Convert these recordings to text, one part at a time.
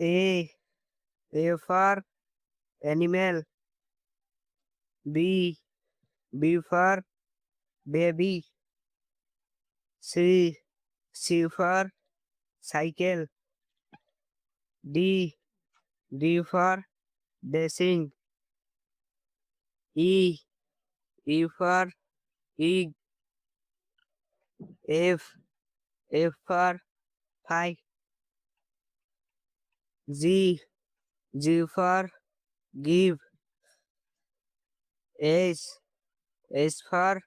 A. A for animal. B. B for baby. C. C for cycle. D. D for dashing. E. E for egg. F. F for fight. G. G for give. S. S for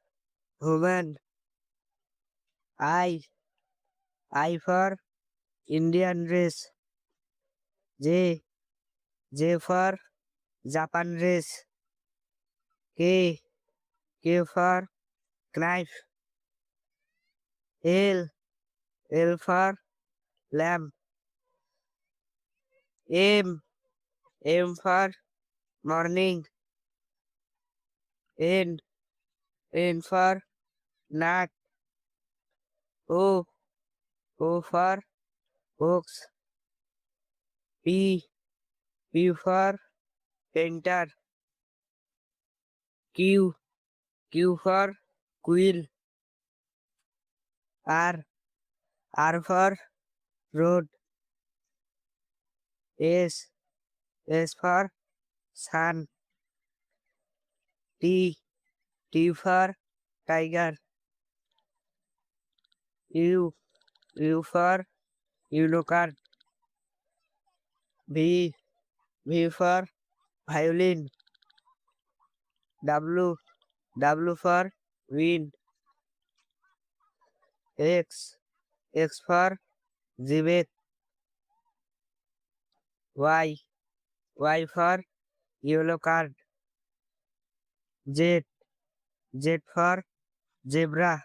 human. I. I for Indian race. J. J for Japan race. K. K for knife. L. L for lamb. M. M for morning. N. N for nut. O. O for ox. P. P for painter. Q. Q for quill. R. R for road. S. S for sun. T. T for tiger. U. U for unicorn. V. V for violin. W. W for wind. X. X for xibet. Y. Y for yellow card. Z. Z for zebra.